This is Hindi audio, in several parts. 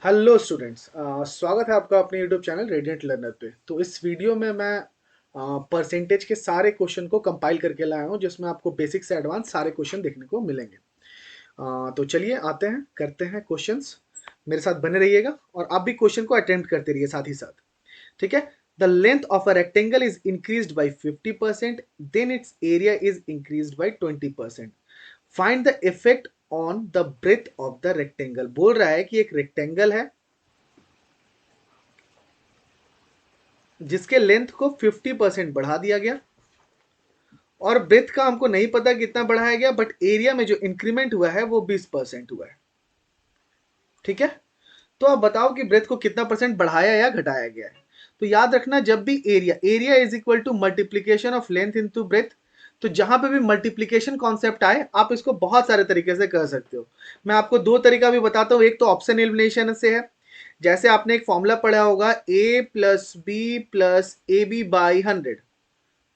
हेलो स्टूडेंट्स, स्वागत है आपका अपने यूट्यूब चैनल रेडिएंट लर्नर पे। तो इस वीडियो में मैं परसेंटेज के सारे क्वेश्चन को कंपाइल करके लाया हूँ, जिसमें आपको बेसिक से एडवांस सारे क्वेश्चन देखने को मिलेंगे। तो चलिए आते हैं, करते हैं क्वेश्चंस। मेरे साथ बने रहिएगा और आप भी क्वेश्चन को अटेम्प्ट करते रहिए साथ ही साथ। ठीक है। The length of a rectangle is increased by 50%, then its area is increased by 20%। Find the effect on the breadth of the rectangle. बोल रहा है कि एक रेक्टेंगल है जिसके लेंथ को 50% बढ़ा दिया गया, और ब्रेथ का हमको नहीं पता कितना बढ़ाया गया, बट एरिया में जो इंक्रीमेंट हुआ है वो 20% हुआ है। ठीक है। तो आप बताओ कि ब्रेथ को कितना परसेंट बढ़ाया या घटाया गया है। तो याद रखना, जब भी area area is equal to multiplication of length into breadth, तो जहां पे भी मल्टीप्लीकेशन कॉन्सेप्ट आए आप इसको बहुत सारे तरीके से कर सकते हो। मैं आपको दो तरीका भी बताता हूं। एक तो ऑप्शन एलिमिनेशन से है। जैसे आपने एक फॉर्मूला पढ़ा होगा, A plus B plus A B by 100।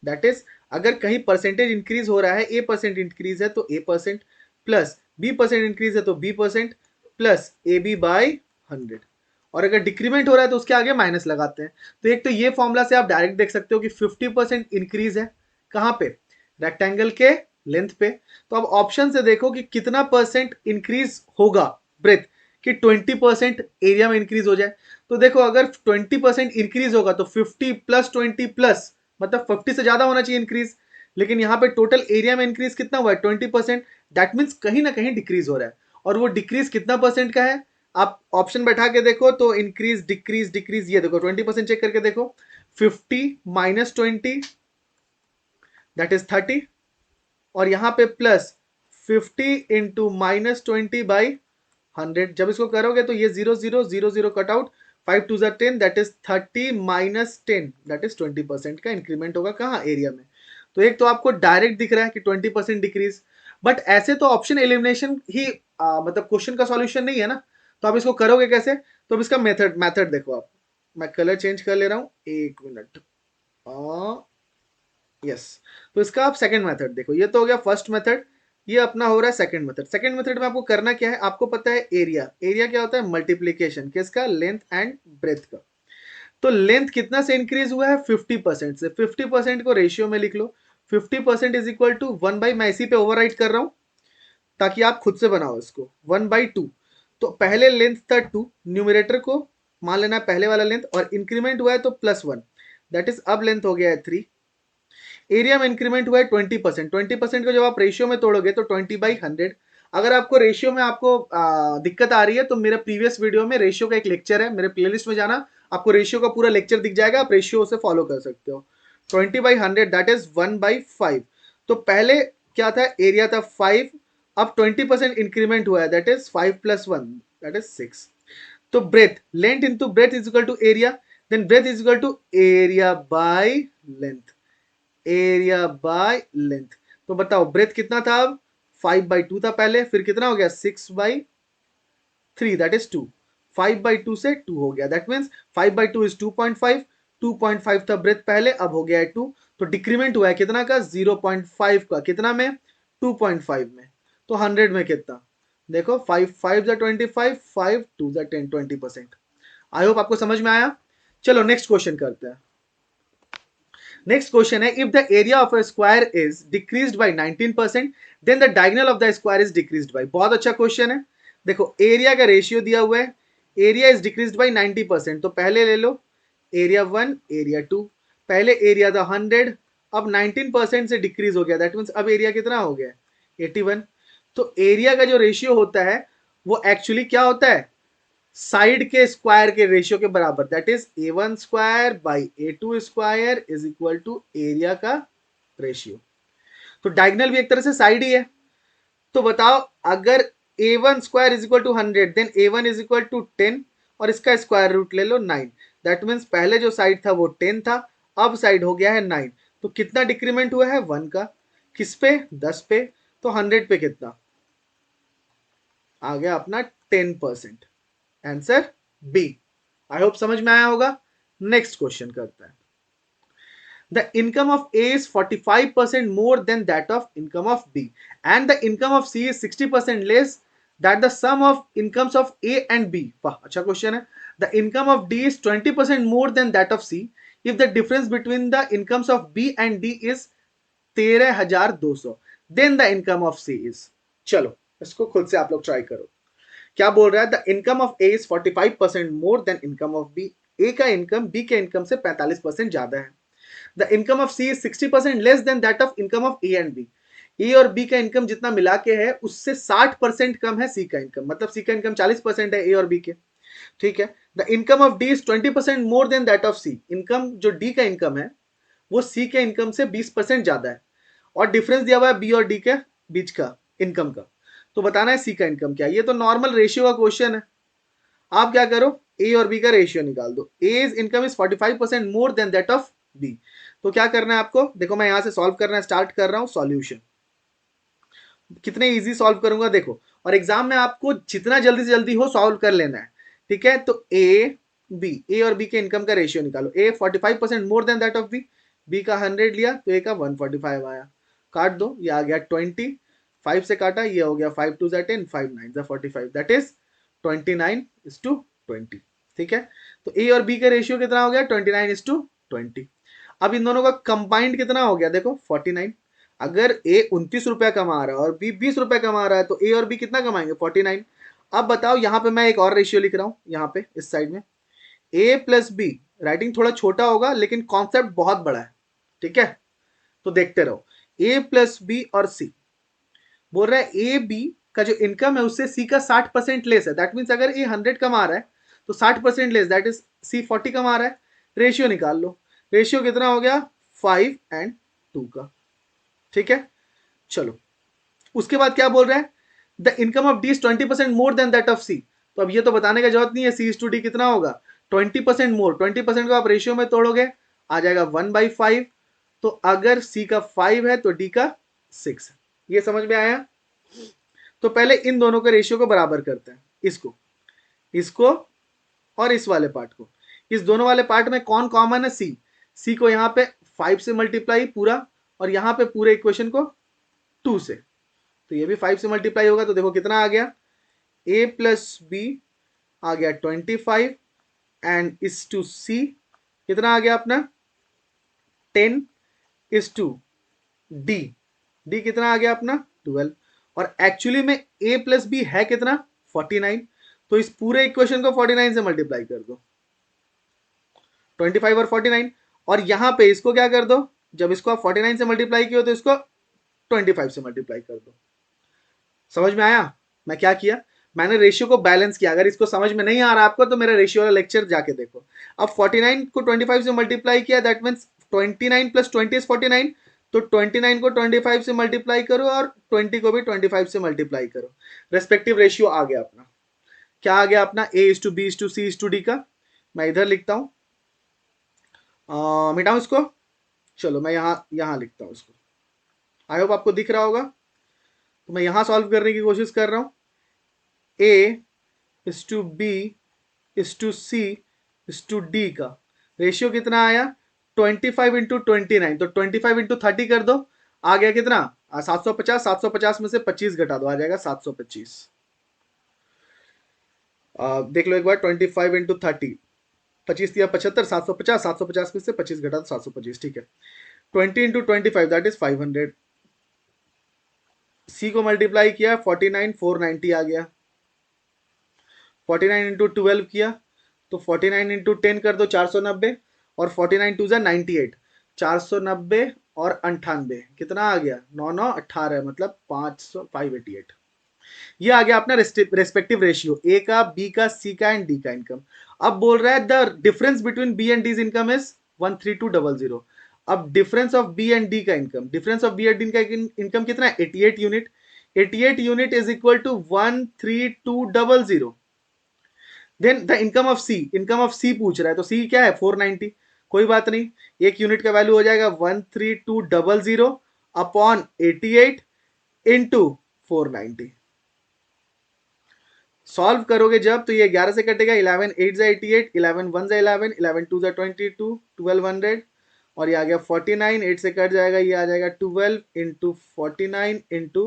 That is, अगर कहीं परसेंटेज इंक्रीज हो रहा है, ए परसेंट इंक्रीज है तो A percent, plus B percent increase है तो B percent, plus A B by 100। और अगर डिक्रीमेंट हो रहा है तो उसके आगे माइनस लगाते हैं। तो एक तो ये फॉर्मूला से आप डायरेक्ट देख सकते हो कि 50% इंक्रीज है कहां पे, रेक्टेंगल के लेंथ पे। तो अब ऑप्शन से देखो कि कितना परसेंट इंक्रीज होगा ब्रेथ, कि 20% एरिया में इंक्रीज हो जाए। तो देखो, अगर 20% इंक्रीज होगा तो 50 प्लस 20 प्लस, मतलब 50 से ज्यादा होना चाहिए इंक्रीज। लेकिन यहाँ पे टोटल एरिया में इंक्रीज कितना हुआ है, 20%। दैट मीन्स कहीं ना कहीं डिक्रीज हो रहा है। और वो डिक्रीज कितना परसेंट का है, आप ऑप्शन बैठा के देखो तो इंक्रीज डिक्रीज डिक्रीज, ये देखो 20% चेक करके देखो। 50 - 20, दैट इज 30। और यहाँ पे प्लस 50 × -20/100। जब इसको करोगे तो ये 0 0 0 0 cut out, 5 × 2 = 10, that is 30 - 10, that is 20% का इंक्रीमेंट होगा कहाँ, एरिया में। तो एक तो आपको डायरेक्ट दिख रहा है कि 20% डिक्रीज, बट ऐसे तो ऑप्शन एलिमिनेशन ही मतलब क्वेश्चन का सॉल्यूशन नहीं है ना। तो आप इसको करोगे कैसे, तो अब इसका मेथड मेथड देखो आप। मैं कलर चेंज कर ले रहा हूं, एक मिनट। यस। तो इसका आप सेकंड मेथड देखो, ये तो हो गया फर्स्ट मेथड, ये अपना हो रहा है सेकंड मेथड। सेकंड मेथड में आपको करना क्या है, आपको पता है एरिया, एरिया क्या होता है, मल्टीप्लीकेशन किसका, लेंथ एंड ब्रेथ का। तो लेंथ कितना से इंक्रीज हुआ है, 50% से। 50% को रेशियो में लिख लो। 50% इज इक्वल टू 1/, मैं इसी पे ओवर कर रहा हूं ताकि आप खुद से बनाओ इसको, 1/2। तो पहले लेंथ था 2, न्यूमिनेटर को मान लेना है पहले वाला लेंथ, और इंक्रीमेंट हुआ है तो +1, दैट इज अब लेंथ हो गया है 3। एरिया में इंक्रीमेंट हुआ है 20%। 20% को जब आप रेशियो में तोड़ोगे तो 20/100। अगर आपको रेशियो में आपको दिक्कत आ रही है तो मेरे प्रीवियस वीडियो में रेशियो का एक लेक्चर है, मेरे प्लेलिस्ट में जाना, आपको रेशियो का पूरा लेक्चर दिख जाएगा, आप रेशियो से फॉलो कर सकते हो। 20/100 दैट इज 1/5। तो पहले क्या था, एरिया था 5, अब 20% इंक्रीमेंट हुआ है, दैट इज 5 + 1, दैट इज 6। तो breadth, length into breadth is equal to area, then breadth is equal to area by length, area by length. तो बताओ ब्रेथ कितना था, अब 5/2 था पहले, फिर कितना हो गया 6/3, दैट इज 2। 5/2 से 2 हो गया, दैट मीन्स 5/2 इज 2.5। 2.5 था ब्रेथ पहले, अब हो गया है 2। तो डिक्रीमेंट हुआ है कितना का, 0.5 का, कितना में, 2.5 में। तो 100 में कितना, देखो 5 5 25, 5 2 10, 20%। आई होप आपको समझ में आया। चलो नेक्स्ट क्वेश्चन करते हैं। नेक्स्ट क्वेश्चन है, if the area of a square is decreased by 19%, then the diagonal of the square is decreased by. बहुत अच्छा क्वेश्चन है। देखो एरिया का रेशियो दिया हुआ है, एरिया इज डिक्रीज्ड बाय 90%, तो पहले ले लो एरिया 1 एरिया 2। पहले एरिया था 100, अब 19% से डिक्रीज हो गया, दैट मीन्स अब एरिया कितना हो गया, 81। तो एरिया का जो रेशियो होता है वो एक्चुअली क्या होता है, साइड के स्क्वायर के रेशियो के बराबर, दैट इज A1 स्क्वायर/A2 square is equal to area का रेशियो। तो डायगोनल भी एक तरह से साइड ही है। तो बताओ, अगर A1 square is equal to 100, then A1 is equal to 10, और इसका स्क्वायर रूट ले लो 9। दैट मीन्स पहले जो साइड था वो 10 था, अब साइड हो गया है 9। तो कितना डिक्रीमेंट हुआ है, 1 का। किस पे, 10 पे। तो 100 पे कितना आ गया अपना, 10%। Answer B. आई होप समझ में आया होगा। नेक्स्ट क्वेश्चन करते हैं। The income of A is 45% more than that of income of B, and the income of C is 60% less that the sum of incomes of A and B, वाह अच्छा क्वेश्चन है, the income of D is 20% more than that of C if the difference between the incomes of B and D is 13,200, then the income of C is, चलो इसको खुद से आप लोग ट्राई करो। क्या बोल रहा है, the income of A is 45% more than income of B, A का इनकम बी के इनकम से 45% ज्यादा है। The income of C is 60% less than that of income of A and B, A और बी का इनकम जितना मिला के है उससे 60% कम है सी का इनकम, मतलब सी का इनकम 40% है ए और बी के, ठीक है। The income of D is 20% more than that of C, income जो डी का इनकम है वो सी के इनकम से 20% ज्यादा है, और डिफरेंस दिया हुआ है बी और डी के बीच का इनकम का, तो बताना है सी का इनकम क्या है। ये तो नॉर्मल रेशियो का क्वेश्चन है, आप क्या करो ए और बी का रेशियो निकाल दो। A income is 45% more than that of B, तो क्या करना है आपको, देखो मैं यहां से सॉल्व करना स्टार्ट कर रहा हूं, सॉल्यूशन कितने इजी सॉल्व करूंगा देखो, और एग्जाम में आपको जितना जल्दी से जल्दी हो सॉल्व कर लेना है, ठीक है। तो ए और बी के इनकम का रेशियो निकालो, A 45% more than that of B, B का 100 लिया तो ए का 145 आया, काट दो, ये आ गया 20, 5 से काटा, ये हो गया 5 2 10, 5 9 45, दैट इज 29:20, ठीक है। तो ए और बी का रेशियो कितना हो गया, 29:20। अब इन दोनों का कंबाइंड कितना हो गया देखो 49, अगर ए 29 रुपया कमा रहा है और बी 20 रुपया कमा रहा है तो ए और बी कितना कमाएंगे 49। अब बताओ, यहां पे मैं एक और रेशियो लिख रहा हूं, यहां पे इस साइड में ए प्लस बी, राइटिंग थोड़ा छोटा होगा लेकिन कॉन्सेप्ट बहुत बड़ा है, ठीक है। तो देखते रहो, ए प्लस बी और सी, बोल रहा है ए बी का जो इनकम है उससे सी का 60% लेस है, दैट मीन्स अगर ए 100 कमा रहा है तो 60% लेस, दैट इज सी 40 कमा रहा है। रेशियो निकाल लो, रेशियो कितना हो गया 5 and 2 का, ठीक है। चलो उसके बाद क्या बोल रहा है, the income of D is 20% more than that of C, तो अब ये तो बताने का जरूरत नहीं है, सी इज टू डी कितना होगा 20% मोर, 20% को आप रेशियो में तोड़ोगे आ जाएगा 1/5, तो अगर सी का 5 है तो डी का 6 है, ये समझ में आया। तो पहले इन दोनों के रेशियो को बराबर करते हैं, इसको इसको और इस वाले पार्ट को, इस दोनों वाले पार्ट में कौन कॉमन है सी, सी को यहाँ पे 5 से मल्टीप्लाई पूरा, और यहाँ पे पूरे इक्वेशन को 2 से, तो ये भी 5 से मल्टीप्लाई होगा, तो देखो कितना आ गया, a प्लस बी आ गया 25 एंड इस टू सी कितना आ गया अपना 10 इस टू डी, डी कितना आ गया अपना 12, और एक्चुअली में a प्लस बी है कितना 49, तो इस पूरे इक्वेशन को 49 से मल्टीप्लाई कर दो, 25 और 49, और यहां पे इसको क्या कर दो, जब इसको आप 49 से मल्टीप्लाई किया तो इसको 25 से मल्टीप्लाई कर दो। समझ में आया मैं क्या किया, मैंने रेशियो को बैलेंस किया। अगर इसको समझ में नहीं आ रहा आपको तो मेरा रेशियो वाला लेक्चर जाके देखो। अब 49 को 25 से मल्टीप्लाई किया, दैट मीन्स 29 प्लस 20 इज 49, तो 29 को 25 से मल्टीप्लाई करो और 20 को भी 25 से मल्टीप्लाई करो, रेस्पेक्टिव रेशियो आ गया अपना, क्या आ गया अपना a is to B is to C is to D का, मैं इधर लिखता हूं, मिटाऊं इसको, चलो मैं यहां लिखता हूं इसको, आई होप आपको दिख रहा होगा। तो मैं यहां सॉल्व करने की कोशिश कर रहा हूं, a is to B is to C is to D का रेशियो कितना आया 25 इंटू 29, तो 25 इंटू 30 कर दो, आ गया कितना 750, 750 में से 25 घटा दो आ जाएगा 725। देख लो एक बार, 25 इंटू 30, 25 दिया 75, 750, 750 में से 25 घटा दो 725, ठीक है। 20 इंटू 25 दैट इज 500, सी को मल्टीप्लाई किया 49 490 आ गया, 49 इंटू 12 किया तो 49 इंटू 10 कर दो 490, और 49 टू 98, 490 और 98 कितना आ गया 9 9 18, मतलब 588, ये आ गया अपना रेस्पेक्टिव रेशियो ए का बी का सी का एंड डी का इनकम। अब बोल रहा है the difference between B and D income is 13200। अब difference of B and D का income, difference of B and D का इनकम कितना है 88 unit, 88 unit is equal to 13200। Then the income of C, income of C पूछ रहा है, तो सी क्या है 490, कोई बात नहीं, एक यूनिट का वैल्यू हो जाएगा 13200 अपॉन 88 इंटू 490। सॉल्व करोगे जब तो ये 11 से कटेगा, 11 8 जा 88, 11 1 जा 11, 11 2 जा 22, 1200, और ये आ गया 49, 8 से कट जाएगा, ये आ जाएगा 12 इंटू 49 इंटू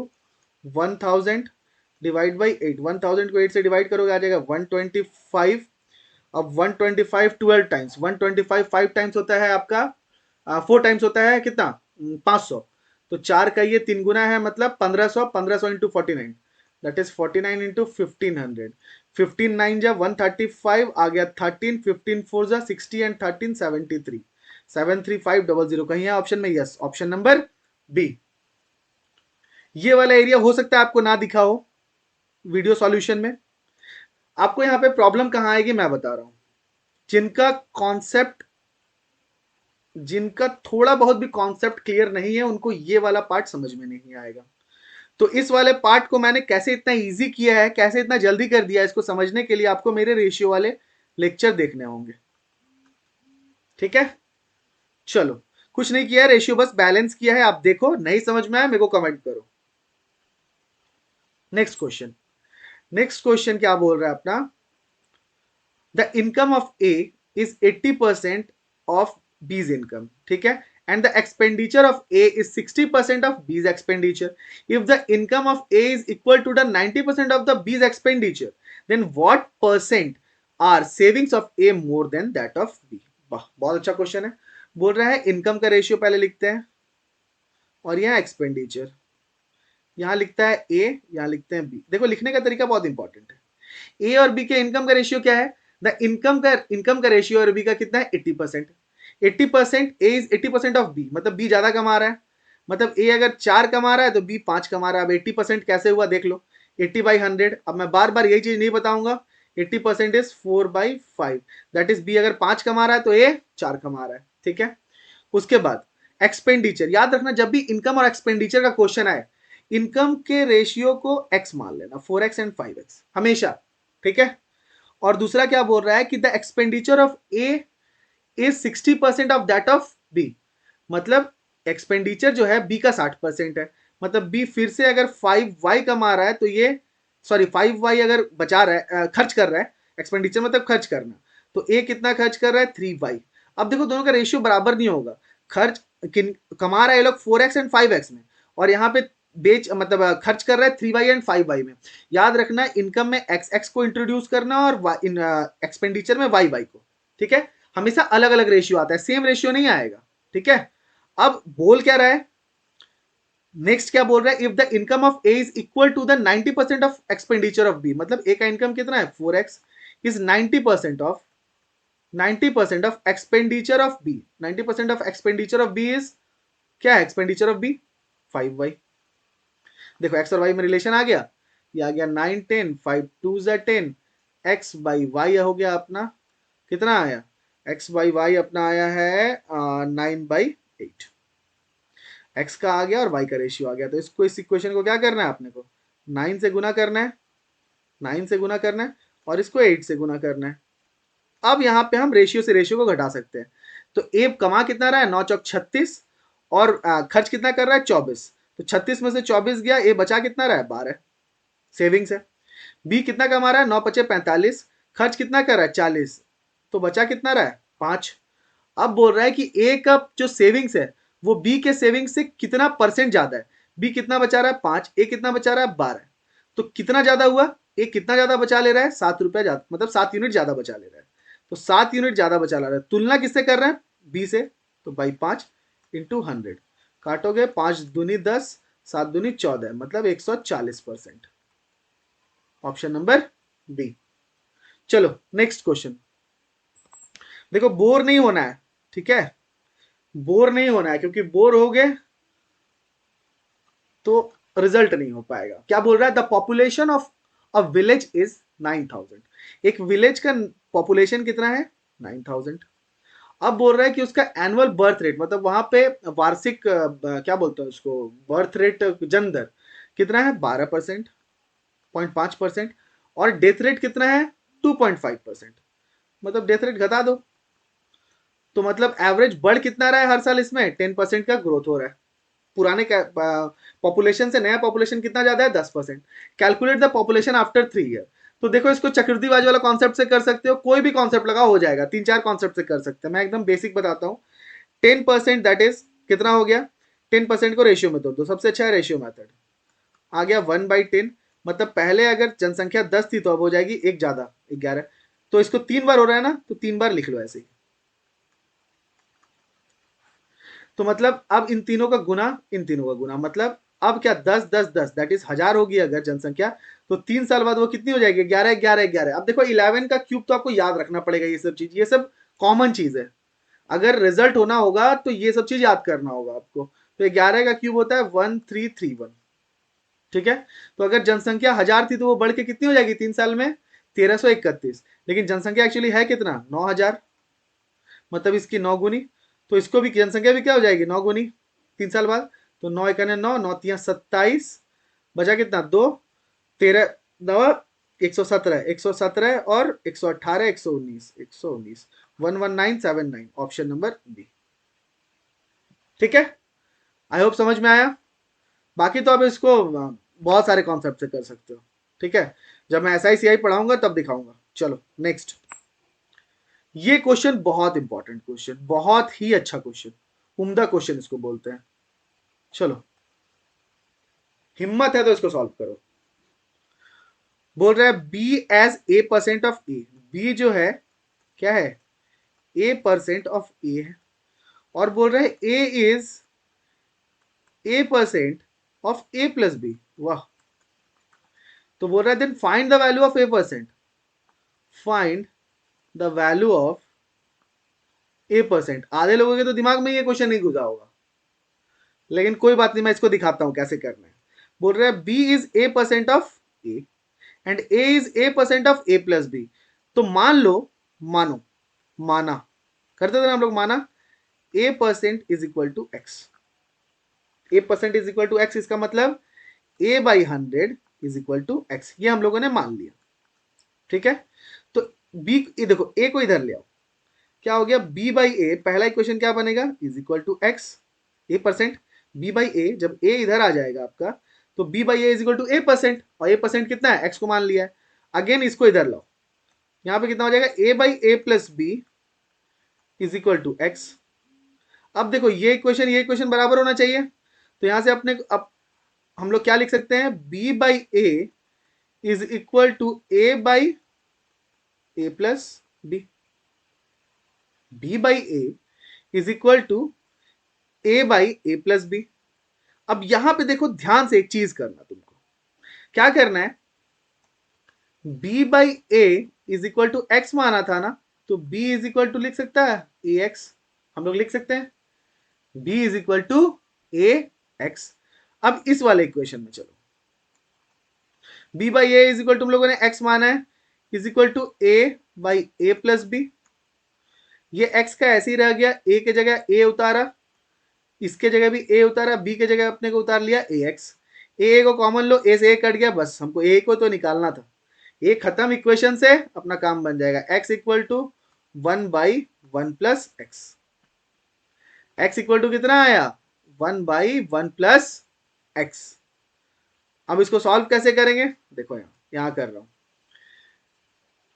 1000, डिवाइड बाई 8, 1000 को 8 से डिवाइड करोगे आ जाएगा 125। अब 125 12 टाइम्स, 125 5 टाइम्स होता है आपका, 4 टाइम्स होता है कितना, 500। तो 4 का ये 3 गुना है, मतलब 1500, 1500 इंटू 49, दैट इज 49 इंटू 1500। 15 9 जा 135 आ गया, 13 15 4 जा 60 एंड 13 73, 73500 कहीं है ऑप्शन में, यस ऑप्शन नंबर बी। ये वाला एरिया हो सकता है आपको ना दिखा हो वीडियो सॉल्यूशन में। आपको यहां पे प्रॉब्लम कहां आएगी मैं बता रहा हूं। जिनका कॉन्सेप्ट, जिनका थोड़ा बहुत भी कॉन्सेप्ट क्लियर नहीं है उनको ये वाला पार्ट समझ में नहीं आएगा। तो इस वाले पार्ट को मैंने कैसे इतना इजी किया है, कैसे इतना जल्दी कर दिया है, इसको समझने के लिए आपको मेरे रेशियो वाले लेक्चर देखने होंगे। ठीक है, चलो कुछ नहीं किया है, रेशियो बस बैलेंस किया है, आप देखो, नहीं समझ में आया मेरे को कमेंट करो। नेक्स्ट क्वेश्चन, नेक्स्ट क्वेश्चन क्या बोल रहा है अपना, the income of A is 80% of बीज इनकम, ठीक है, and the expenditure of A is 60% of B's expenditure. If the income of A is equal to the 90% of the B's expenditure, then what percent are savings of A more than that of B? वाह, बहुत अच्छा क्वेश्चन है। बोल रहा है इनकम का रेशियो पहले लिखते हैं, और यहाँ एक्सपेंडिचर, यहाँ लिखता है ए, यहाँ लिखते हैं बी। देखो लिखने का तरीका बहुत इंपॉर्टेंट है। ए और बी के इनकम का रेशियो क्या है, द इनकम का रेशियो और बी का कितना है, 80%। 80% ए इज 80% ऑफ बी, मतलब बी ज्यादा कमा रहा है, मतलब ए अगर 4 कमा रहा है तो बी 5 कमा रहा है। अब 80% कैसे हुआ देख लो, 80/100। अब मैं बार बार यही चीज नहीं बताऊंगा, 80% इज 4/5, दैट इज बी अगर 5 कमा रहा है तो ए 4 कमा रहा है, ठीक है। उसके बाद एक्सपेंडिचर, याद रखना जब भी इनकम और एक्सपेंडिचर का क्वेश्चन आए, इनकम के रेशियो को एक्स मान लेना, 4x एंड 5x हमेशा, ठीक है। और दूसरा क्या बोल रहा है कि the expenditure of A is 60% of that of B, मतलब एक्सपेंडिचर जो है बी का 60% है, मतलब बी फिर से अगर 5y कमा रहा है तो ये, सॉरी 5y अगर बचा रहा है, खर्च कर रहा है, एक्सपेंडिचर मतलब खर्च करना, तो ए कितना खर्च कर रहा है, 3y। अब देखो दोनों का रेशियो बराबर नहीं होगा, खर्च कमा रहा है ये लोग 4x एंड 5x में, और यहाँ पे बेच मतलब खर्च कर रहा है 3y एंड 5y में। याद रखना इनकम में x को इंट्रोड्यूस करना और एक्सपेंडिचर में y को, ठीक है। हमेशा अलग अलग रेशियो आता है, सेम रेशियो नहीं आएगा, ठीक है। अब बोल क्या रहा है, नेक्स्ट क्या बोल रहा है, if the income of A is equal to the 90% of expenditure of B, मतलब ए का इनकम कितना है 4x, is 90% of 90% of expenditure of B, 90% of expenditure of B is क्या है, एक्सपेंडिचर ऑफ बी 5y। देखो x और y में रिलेशन आ गया, ये आ गया 9 10, 5 2 10, x बाई y हो गया अपना, कितना आया, x बाई वाई अपना आया है 9/8, x का आ गया और y का रेशियो आ गया। तो इसको, इस इक्वेशन को क्या करना है आपने को, 9 से गुना करना है, 9 से गुना करना है, और इसको 8 से गुना करना है। अब यहाँ पे हम रेशियो से रेशियो को घटा सकते हैं। तो ए कमा कितना रहा है, 9 चौक 36, और खर्च कितना कर रहा है 24, तो 36 में से 24 गया, ए बचा कितना रहा है 12, सेविंग्स है। बी कितना कमा रहा है, 9 पचे 45, खर्च कितना कर रहा है 40, तो बचा कितना रहा है 5। अब बोल रहा है कि ए का जो सेविंग्स है वो बी के सेविंग्स से कितना परसेंट ज्यादा है, बी कितना बचा रहा है 5, ए कितना बचा रहा है 12, तो कितना ज्यादा हुआ, ए कितना ज्यादा बचा ले रहा है 7 रुपया ज्यादा, मतलब 7 यूनिट ज्यादा बचा ले रहा है। तो 7 यूनिट ज्यादा बचा ला रहा है, तुलना किससे कर रहा है, बी से, तो बाई 5 इंटू 100, काटोगे 5 दूनी 10, 7 दूनी 14, मतलब 140%, ऑप्शन नंबर बी। चलो नेक्स्ट क्वेश्चन, देखो बोर नहीं होना है, ठीक है, बोर नहीं होना है, क्योंकि बोर हो गए तो रिजल्ट नहीं हो पाएगा। क्या बोल रहा है, the population of a village is 9000, एक विलेज का पॉपुलेशन कितना है 9000। अब बोल रहा है कि उसका एनुअल बर्थ रेट, मतलब वहां पे वार्षिक क्या बोलते हैं उसको, बर्थ रेट जन्म दर कितना है 12%, 0.5%, और डेथ रेट कितना है 2.5%, मतलब डेथ रेट घटा दो, तो मतलब एवरेज बढ़ कितना रहा है हर साल, इसमें 10% का ग्रोथ हो रहा है। पुराने पॉपुलेशन से नया पॉपुलेशन कितना ज्यादा है 10%। Calculate the population after 3 year, तो देखो इसको चक्रवृद्धि वाला कॉन्सेप्ट से कर सकते हो, कोई भी कॉन्सेप्ट लगा हो जाएगा, 3-4 कॉन्सेप्ट से कर सकते हैं, मैं एकदम बेसिक बताता हूँ। 10% दैट इज कितना हो गया, 10% को रेशियो में तोड़ दो, सबसे अच्छा है रेशियो मेथड, आ गया 1/10, मतलब पहले अगर जनसंख्या 10 थी तो अब हो जाएगी एक ज्यादा 11। तो इसको 3 बार हो रहा है ना, तो 3 बार लिख लो ऐसे ही। तो मतलब अब इन तीनों का गुना, इन तीनों का गुना, मतलब अब क्या 10 10 10 दैट इज 1000 होगी अगर जनसंख्या, तो 3 साल बाद वो कितनी हो जाएगी 11 11 11। अब देखो 11 का क्यूब तो आपको याद रखना पड़ेगा, ये सब चीज, ये सब कॉमन चीज है। अगर रिजल्ट होना होगा तो ये सब चीज याद करना होगा आपको। तो 11 का क्यूब होता है 1331। ठीक है। तो अगर जनसंख्या 1000 थी तो वो बढ़ के कितनी हो जाएगी 3 साल में 1331। लेकिन जनसंख्या एक्चुअली है कितना 9000, मतलब इसकी 9 गुनी। तो इसको भी जनसंख्या भी क्या हो जाएगी 9 गुनी 3 साल बाद। तो 9 1 9, 9 3 27, बचा कितना 2, 13 9 117, 117 और 118, 119, 119, 11979, ऑप्शन नंबर बी। ठीक है, आई होप समझ में आया। बाकी तो अब इसको बहुत सारे कॉन्सेप्ट से कर सकते हो। ठीक है, जब मैं SICI पढ़ाऊंगा तब दिखाऊंगा। चलो नेक्स्ट। ये क्वेश्चन बहुत इंपॉर्टेंट क्वेश्चन, बहुत ही अच्छा क्वेश्चन, उम्दा क्वेश्चन इसको बोलते हैं। चलो, हिम्मत है तो इसको सॉल्व करो। बोल रहा है B as A% of A. B जो है क्या है A% ऑफ ए है, और बोल रहा है ए इज A% ऑफ A+B। वाह। तो बोल रहा है then find the value of A%। Find the value of A%। आधे लोगों के तो दिमाग में ये क्वेश्चन नहीं घुसा होगा, लेकिन कोई बात नहीं, मैं इसको दिखाता हूं कैसे करना है। बोल रहा है B is A% of A and A is A% of A+B। तो मान लो, मानो, माना, करते थे ना हम लोग, माना A% is equal to X. A% is equal to X, इसका मतलब A/100 is equal to x, ये हम लोगों ने मान लिया। ठीक है। तो बी, ये देखो ए को इधर ले आओ, क्या हो गया B/A, पहला इक्वेशन क्या बनेगा is equal to X A%। B/A, जब ए इधर आ जाएगा आपका, तो B/A is equal to A%, और A% कितना है एक्स को मान लिया है। अगेन इसको इधर लाओ, यहां पे कितना हो जाएगा A/A plus B is equal to X. अब देखो ये इक्वेशन बराबर होना चाहिए, तो यहां से अपने अब हम लोग क्या लिख सकते हैं B/A is equal to A/A plus B. B/A is equal to A/A plus B. अब यहां पे देखो ध्यान से एक चीज करना, तुमको क्या करना है, B/A is equal to x माना था ना, तो B इज इक्वल टू लिख सकता है AX। हम लोग लिख सकते हैं B is equal to AX। अब इस वाले इक्वेशन में चलो, B/A इज इक्वल टू हम लोगों ने x माना है, is equal to A/A plus B. ये x का ऐसे ही रह गया, a के जगह a उतारा, इसके जगह भी a उतारा, b के जगह अपने को उतार लिया AX। a को कॉमन लो, a से a कट गया, बस हमको a को तो निकालना था। ये खत्म, इक्वेशन से अपना काम बन जाएगा x equal to 1/1 plus X. x equal to कितना आया 1/1 प्लस एक्स। अब इसको सॉल्व कैसे करेंगे, देखो यहां कर रहा हूं,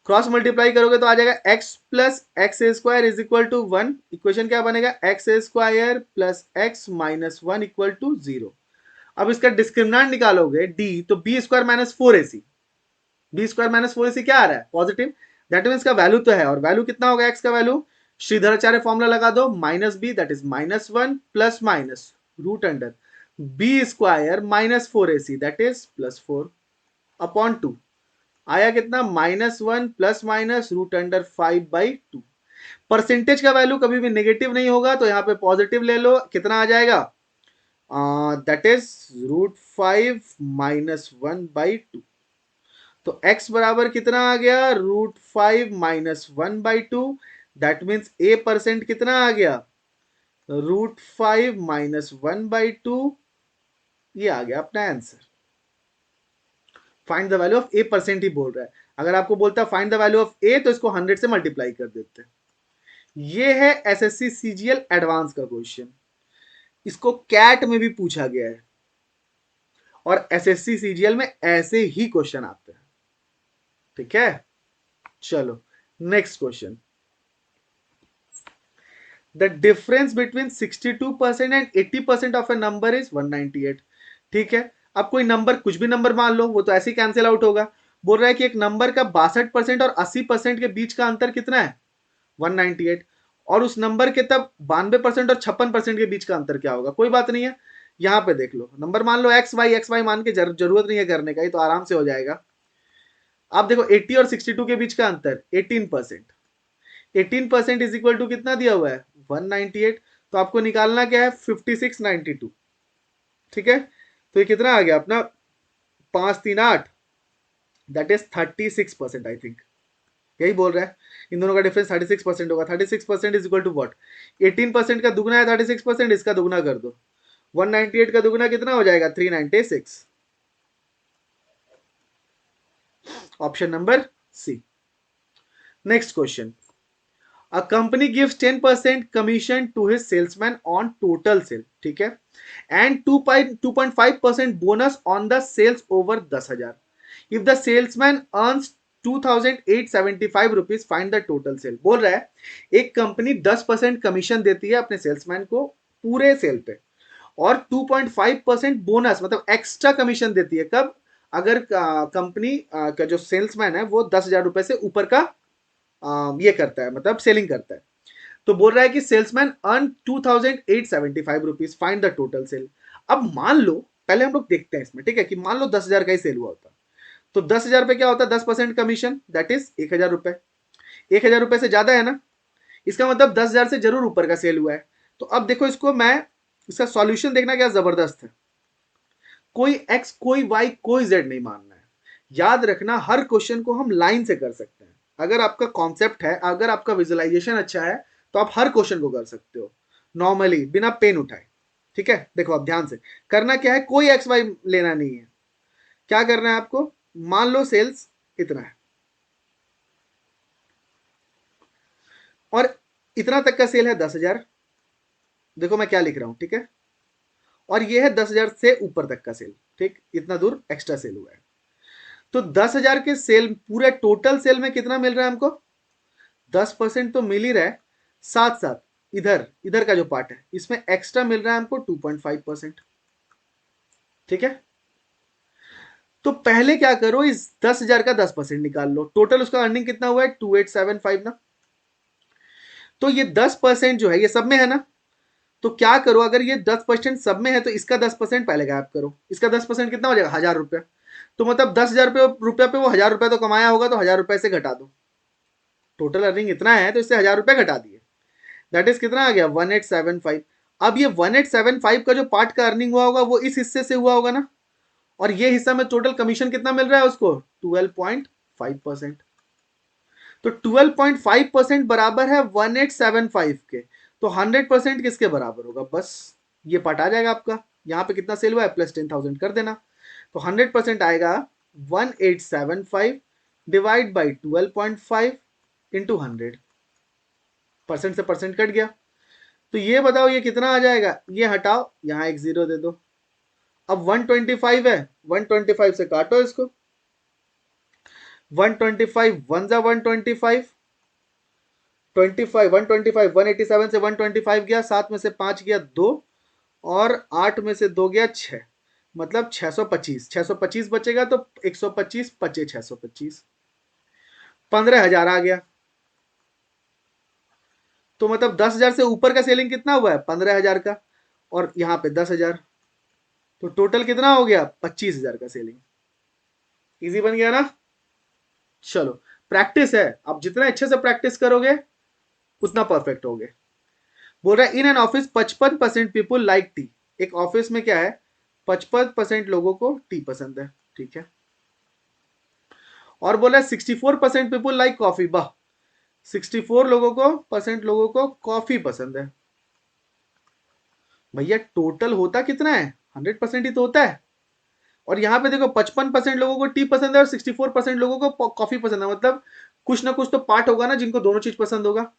क्रॉस मल्टीप्लाई करोगे तो आ जाएगा x plus X square is equal to 1। Equation क्या बनेगा X square plus X minus 1 equal to 0। अब इसका डिस्क्रिमिनेंट निकालोगे d, तो b स्क्वायर minus 4ac। B square minus 4ac क्या आ रहा है पॉजिटिव, दैट मीन का वैल्यू तो है, और वैल्यू कितना होगा एक्स का वैल्यू, श्रीधराचार्य फॉर्मूला लगा दो, minus B that is -1 plus minus root under B square minus 4ac that is +4 upon 2। आया कितना -1 plus minus root under 5/2। Percentage का वैल्यू कभी भी नेगेटिव नहीं होगा, तो यहां पे पॉजिटिव ले लो, कितना आ जाएगा दैट इज √5 -1/2। तो x बराबर कितना आ गया √5 -1/2। दैट मीन्स A% कितना आ गया √5 -1/2। ये आ गया अपना answer. Find the value of A% ही बोल रहा है। अगर आपको बोलता है find the value of A, तो इसको 100 से मल्टीप्लाई कर देते हैं। ये है SSC CGL एडवांस का क्वेश्चन, इसको कैट में भी पूछा गया है, और SSC CGL में ऐसे ही क्वेश्चन आते हैं। ठीक है, चलो next question. The difference between 62% and 80% of a number is 198। ठीक है, अब कोई नंबर, कुछ भी नंबर मान लो, वो तो ऐसे ही कैंसिल आउट होगा। बोल रहा है कि एक नंबर का 62% और 80% के बीच का अंतर कितना है, 198। और उस नंबर के तब 92% और 56% के बीच का अंतर क्या होगा, कोई बात नहीं है। यहां पे देख लो, नंबर मान लो एक्स वाई मान के जरूरत नहीं है करने का, ये तो आराम से हो जाएगा। आप देखो 80 और 62 के बीच का अंतर 18%। 18% इज इक्वल टू कितना दिया हुआ है, 198। तो आपको निकालना क्या है, 5692। ठीक है, तो ये कितना आ गया अपना, 538, दैट इज 36% आई थिंक, यही बोल रहा है। इन दोनों का डिफरेंस 36% होगा। 36% इज इक्वल टू वॉट, 18% का दुगना है 36%, इसका दुगना कर दो। 198 का दुगना कितना हो जाएगा, 396। Option number C. Next question, a company gives 10% commission to his salesman on total sale, ठीक है, and 2.5% bonus on the sales over 10,000. if the salesman earns 2,875 rupees, find the total sale. बोल रहा है एक कंपनी 10% कमीशन देती है अपने सेल्समैन को पूरे सेल पे, और 2.5% बोनस मतलब एक्स्ट्रा कमीशन देती है कब, अगर कंपनी का जो सेल्समैन है वो 10,000 रुपए से ऊपर का ये करता है, मतलब सेलिंग करता है। तो बोल रहा है कि salesman earn 2,875 rupees, find the total sale. अब मान लो, पहले हम लोग देखते हैं इसमें, ठीक है, कि मान लो 10,000 का ही सेल हुआ होता, तो 10,000 पे क्या होता है, 10% कमीशन, दैट इज 1,000 रुपए। 1,000 रुपए से ज्यादा है ना, इसका मतलब 10,000 से जरूर ऊपर का सेल हुआ है। तो अब देखो इसको मैं, इसका सॉल्यूशन देखना क्या जबरदस्त है। कोई एक्स, कोई वाई, कोई जेड नहीं मानना है। याद रखना हर क्वेश्चन को हम लाइन से कर सकते हैं। अगर आपका कॉन्सेप्ट है, अगर आपका विजुअलाइजेशन अच्छा है, तो आप हर क्वेश्चन को कर सकते हो नॉर्मली बिना पेन उठाए। ठीक है, देखो अब ध्यान से करना क्या है, कोई एक्स वाई लेना नहीं है। क्या करना है आपको, मान लो सेल्स इतना है और इतना तक का सेल है 10,000। देखो मैं क्या लिख रहा हूं, ठीक है, और ये है 10,000 से ऊपर तक का सेल, ठीक, इतना दूर एक्स्ट्रा सेल हुआ है। तो 10,000 के सेल, पूरे टोटल सेल में कितना मिल रहा है हमको, 10% तो मिल ही रहा है, साथ साथ इधर इधर का जो पार्ट है इसमें एक्स्ट्रा मिल रहा है हमको 2.5%। ठीक है, तो पहले क्या करो, इस 10,000 का 10% निकाल लो, टोटल उसका अर्निंग कितना हुआ है 2,875 ना। तो ये 10% जो है ये सब में है ना, तो क्या करो, अगर ये 10% सब में है तो इसका 10% पहले गायब करो। इसका 10% कितना हो जाएगा, 1,000 रुपया। तो मतलब 10,000 रुपया पे वो 1,000 रुपया तो कमाया होगा, तो 1,000 रुपए से घटा दो। टोटल अर्निंग इतना है तो इससे 1,000 रुपया घटा दिए, दैट इज कितना आ गया, 1,875। अब ये 1,875 का जो पार्ट का अर्निंग हुआ होगा वो इस हिस्से से हुआ होगा ना, और ये हिस्सा में टोटल कमीशन कितना मिल रहा है उसको, 12.5%। तो 12.5% बराबर है 1,875 के। तो 100% किसके बराबर होगा, बस ये पार्ट आ जाएगा आपका। यहां पे कितना सेल हुआ है, प्लस 10,000 कर देना, तो 100% आएगा 1,875 डिवाइड बाई 12.5 इंटू 100, परसेंट से परसेंट कट गया। तो ये बताओ ये कितना आ जाएगा, ये हटाओ, यहां एक जीरो दे दो। अब 125 है, 125 से काटो इसको, 125 वन जा 125, 25 125 187 से 125 गया, 7 में से 5 गया 2, और 8 में से 2 गया 6, मतलब 625। 625 बचेगा तो 125 पचे 625, 15,000 आ गया। तो मतलब 10,000 से ऊपर का सेलिंग कितना हुआ है, 15,000 का, और यहां पे 10,000, तो टोटल कितना हो गया, 25,000 का सेलिंग। इजी बन गया ना। चलो, प्रैक्टिस है, आप जितना अच्छे से प्रैक्टिस करोगे उतना परफेक्ट होगे। बोल रहा है in an office 55% people like T. एक ऑफिस में क्या है, 55% लोगों को टी पसंद है, ठीक है। और बोला है 64% पीपुल लाइक कॉफी, वाह, 64 लोगों को कॉफी पसंद है। भैया टोटल होता कितना है, 100% ही तो होता है। और यहाँ पे देखो 55% लोगों को टी पसंद है और 64% लोगों को कॉफी पसंद है, मतलब कुछ ना कुछ तो पार्ट होगा ना जिनको दोनों चीज पसंद होगा।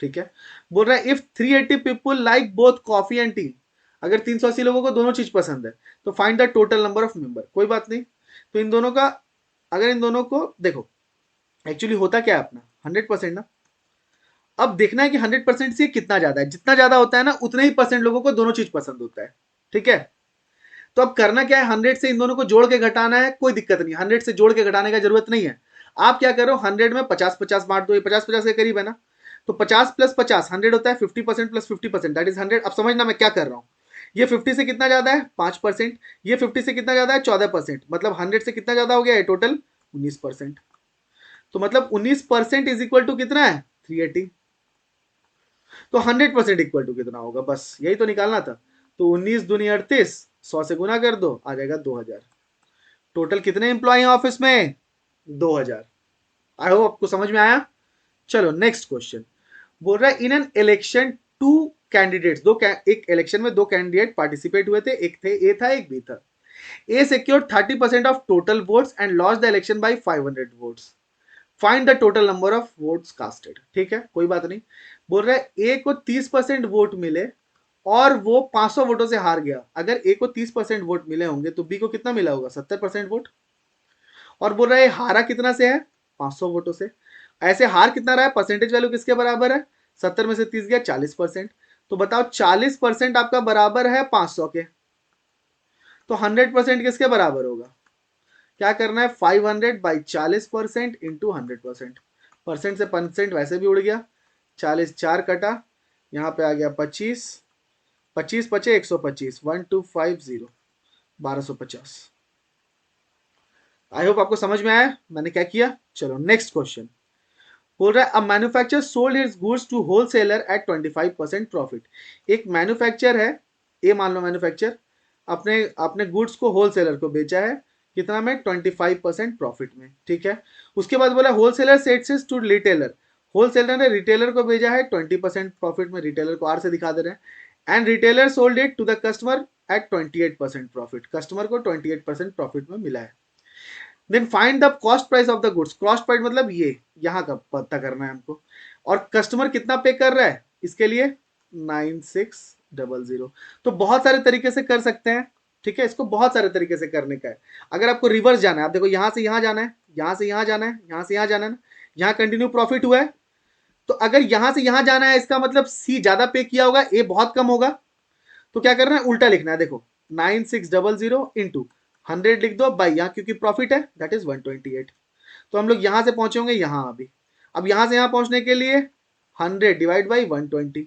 ठीक है, बोल रहा है if 380 people like both coffee and T, अगर 380 लोगों को दोनों चीज पसंद है तो find the total number of member. कोई बात नहीं, तो इन दोनों का, अगर इन दोनों को देखो, एक्चुअली होता क्या है अपना 100% ना। अब देखना है कि 100% से कितना ज्यादा है, जितना ज्यादा होता है ना उतने ही परसेंट लोगों को दोनों चीज पसंद होता है। ठीक है, तो अब करना क्या है, 100 से इन दोनों को जोड़ के घटाना है, कोई दिक्कत नहीं, 100 से जोड़ के घटाने का जरूरत नहीं है। आप क्या करो, 100 में 50-50 बांट दो, ये 50-50 के करीब है ना, तो 50 प्लस 50 100 होता है, 50% प्लस 50% दैट इज 100। अब समझना मैं क्या कर रहा हूं, ये 50 से कितना ज्यादा है 5%, ये 50 से कितना ज्यादा है 14%, मतलब 100 से कितना ज्यादा हो गया है टोटल 19%। तो मतलब 19% इज इक्वल टू कितना है 380। तो 100% इक्वल टू कितना होगा, बस यही तो निकालना था। तो 19 दूनी 38, 100 से गुना कर दो, आ जाएगा 2000। टोटल कितने एम्प्लॉय हैं ऑफिस में 2000। आई होप आपको समझ में आया। चलो नेक्स्ट क्वेश्चन बोल रहा है in an election two candidates, एक इलेक्शन में दो कैंडिडेट पार्टिसिपेट हुए थे, एक थे ए था एक बी था। A secured 30% of total votes and lost the election by 500 votes, find the total number of votes casted. ठीक है कोई बात नहीं, बोल रहा है ए को 30% वोट मिले और वो 500 वोटों से हार गया। अगर ए को 30% वोट मिले होंगे तो बी को कितना मिला होगा 70% वोट। और बोल रहा है हारा कितना से है 500 वोटों से। ऐसे हार कितना रहा है, परसेंटेज वैल्यू किसके बराबर है, 70 में से 30 गया 40%। तो बताओ 40% आपका बराबर है 500 के, तो 100% किसके बराबर होगा, क्या करना है 500 बाई 40% इंटू 100%। परसेंट से परसेंट वैसे भी उड़ गया, 40 4 कटा, यहाँ पे आ गया 25, 25 बचे 125, 1250, 1250। आई होप आपको समझ में आया मैंने क्या किया। चलो नेक्स्ट क्वेश्चन बोल रहा है a manufacturer sold his goods to wholesaler at 25% profit. एक मैन्युफैक्चर है, ये मान लो मैन्युफैक्चर अपने अपने गुड्स को होलसेलर को बेचा है कितना में 25% प्रॉफिट में। ठीक है, उसके बाद बोला wholesaler sells to retailer, wholesaler ने रिटेलर को भेजा है 20% प्रॉफिट में, रिटेलर को आर से दिखा दे रहे हैं, and retailer sold it to the customer at 28% profit, customer को 28% प्रॉफिट में मिला है। Then find the cost price of the goods, cost price मतलब ये यहाँ का पता करना है हमको, और कस्टमर कितना पे कर रहा है इसके लिए 9600। तो बहुत सारे तरीके से कर सकते हैं। ठीक है, इसको बहुत सारे तरीके से करने का है। अगर आपको रिवर्स जाना है, आप देखो यहां से यहां जाना है, यहां से यहां जाना है, यहां से यहां जाना है ना, यहां कंटिन्यू प्रॉफिट हुआ है, तो अगर यहां से यहां जाना है इसका मतलब सी ज्यादा पे किया होगा, ए बहुत कम होगा। तो क्या करना है उल्टा लिखना है, देखो 9600 इंटू 100 लिख दो बाई यहाँ क्योंकि प्रॉफिट है दैट इज 128। तो हम लोग यहां से पहुंचे होंगे यहाँ अभी, अब यहां से यहां पहुंचने के लिए 100 डिवाइड बाई 120,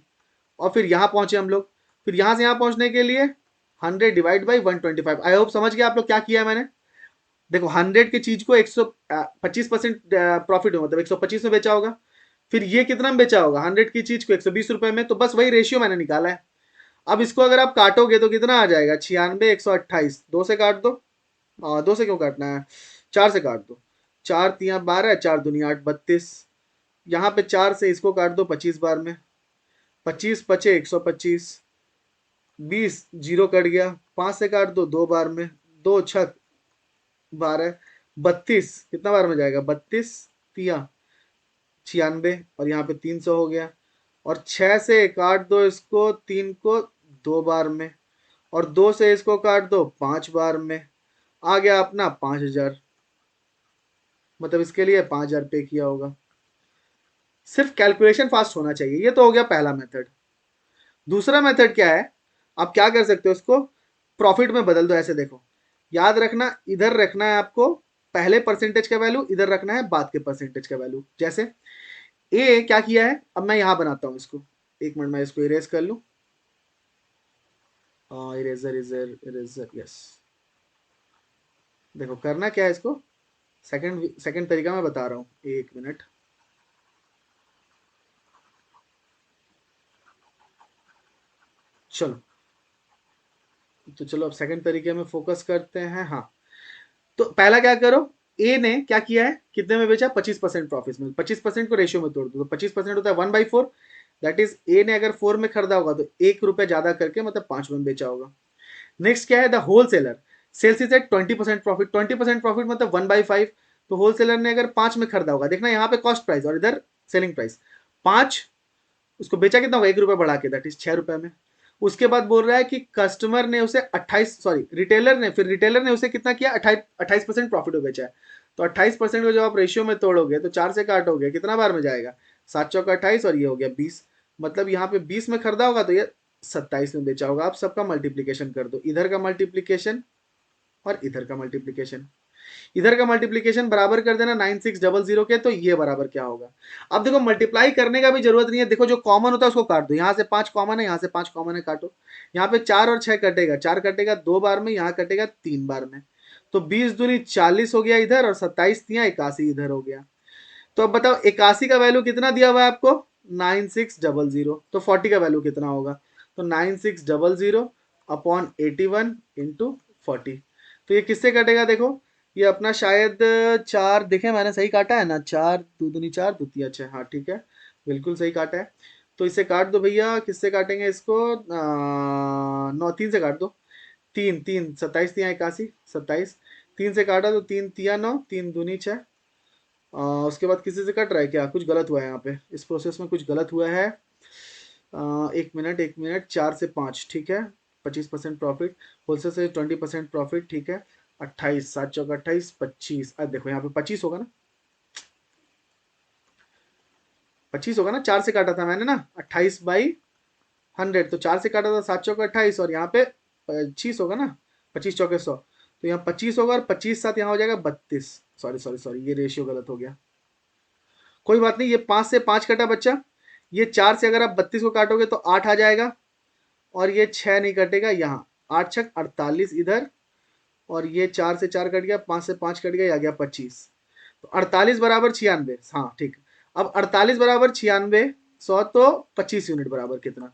और फिर यहां पहुंचे हम लोग, फिर यहां से यहां पहुंचने के लिए 100 डिवाइड बाई 125। आई होप समझ गया आप लोग क्या किया है मैंने। देखो 100 की चीज को 125% प्रॉफिट हो मतलब 125 में बेचा होगा, फिर ये कितना में बेचा होगा 100 की चीज को 120 रुपए में, तो बस वही रेशियो मैंने निकाला है। अब इसको अगर आप काटोगे तो कितना आ जाएगा 96 128, दो से काट दो, दो से क्यों काटना है, चार से काट दो, चार तिया 12, चार दुनिया 8 32, यहाँ पे चार से इसको काट दो 25 बार में, 25 पचे 125, 20 जीरो कट गया, 5 से काट दो 2 बार में, 2 छक 12, 32 कितना बार में जाएगा 32 तिया 96, और यहाँ पे 300 हो गया, और 6 से काट दो इसको 3 को 2 बार में, और 2 से इसको काट दो 5 बार में, आ गया अपना 5000, मतलब इसके लिए 5000 पे किया होगा। सिर्फ कैलकुलेशन फास्ट होना चाहिए। ये तो हो गया पहला मेथड। दूसरा मेथड क्या है, आप क्या कर सकते हो इसको प्रॉफिट में बदल दो। ऐसे देखो, याद रखना इधर रखना है आपको पहले परसेंटेज का वैल्यू, इधर रखना है बाद के परसेंटेज का वैल्यू। जैसे ए क्या किया है, अब मैं यहां बनाता हूं इसको, एक मिनट में इसको इरेज कर लूं, इरेजर इरेजर इरेजर यस। देखो करना क्या है इसको, सेकंड सेकंड तरीका मैं बता रहा हूं, एक मिनट। चलो तो चलो अब सेकंड तरीके में फोकस करते हैं। हाँ, तो पहला क्या करो, ए ने क्या किया है कितने में बेचा 25% प्रॉफिट में, 25% को रेशियो में तोड़ दो तो 25% होता है 1/4, दैट इज ए ने अगर 4 में खरीदा होगा तो 1 रुपए ज्यादा करके मतलब 5 में बेचा होगा। नेक्स्ट क्या है the wholesaler sells is at 20% profit, 20% profit मतलब 1/5, तो होलसेलर ने अगर 5 में खरीदा होगा, देखना यहाँ पे कॉस्ट प्राइस और इधर सेलिंग प्राइस 5, उसको बेचा कितना होगा 1 रुपए बढ़ा के दैट इज 6 रुपए में। उसके बाद बोल रहा है कि कस्टमर ने उसे 28 सॉरी रिटेलर ने, फिर रिटेलर ने उसे कितना किया 28% प्रॉफिट में बेचा है। तो 28% को जब आप रेशियो में तोड़ोगे तो 4 से काटोगे कितना बार में जाएगा 7 चौका 28, और ये हो गया 20, मतलब यहाँ पे 20 में खरीदा होगा तो ये 27 में बेचा होगा। आप सबका मल्टीप्लीकेशन कर दो, इधर का मल्टीप्लीकेशन और इधर का मल्टीप्लीकेशन। इधर का मल्टीप्लीकेशन बराबर कर देना 9600 के, तो ये बराबर क्या होगा। अब देखो मल्टीप्लाई करने का भी जरूरत नहीं है, देखो जो कॉमन होता है उसको काट दो। यहाँ से 5 कॉमन है, यहाँ से 5 कॉमन है, काटो। यहाँ पे 4 और 6 कटेगा, 4 कटेगा 2 बार में, यहाँ कटेगा 3 बार में। तो 20 दूनी 40 हो गया इधर, और 27 दिया 81 इधर हो गया। तो अब बताओ 81 का वैल्यू कितना दिया हुआ है आपको, 9600। तो 40 का वैल्यू कितना होगा, तो 9600 अपॉन 81 इंटू 40। तो ये किससे कटेगा, देखो ये अपना शायद 4, देखें मैंने सही काटा है ना, 4 दो दूनी 4 दो तिया 6, हाँ ठीक है, बिल्कुल सही काटा है। तो इसे काट दो भैया, किससे काटेंगे इसको, 9 3 से काट दो। 3 3 27 तिया 81, 27 3 से काटा तो 3 तिया 9, 3 दूनी 6। उसके बाद किसी से कट रहा है क्या, कुछ गलत हुआ है यहाँ पे, इस प्रोसेस में कुछ गलत हुआ है। 1 मिनट 4 से 5, ठीक है, 25% प्रॉफिट, होलसेल से 20% प्रॉफिट, ठीक है। 28 7 चौका 28, 25, अब देखो यहाँ पे 25 होगा ना, 25 होगा ना, 4 से काटा था मैंने ना, 28/100, तो 4 से काटा था, 7 चौका 28, और यहाँ पे 25 होगा ना, 25 चौके 100, तो यहाँ 25 होगा, और 25 साथ यहाँ हो जाएगा 32। सॉरी सॉरी सॉरी, ये रेशियो गलत हो गया, कोई बात नहीं। ये 5 से 5 कटा बच्चा, ये 4 से अगर आप 32 को काटोगे तो 8 आ जाएगा, और ये 6 नहीं कटेगा यहाँ, 8 छक 48 इधर, और ये 4 से 4 कट गया, 5 से 5 कट गया, आ गया 25। तो 48 बराबर 96, हाँ ठीक। अब 48 बराबर 96, 100 तो 25 यूनिट बराबर कितना,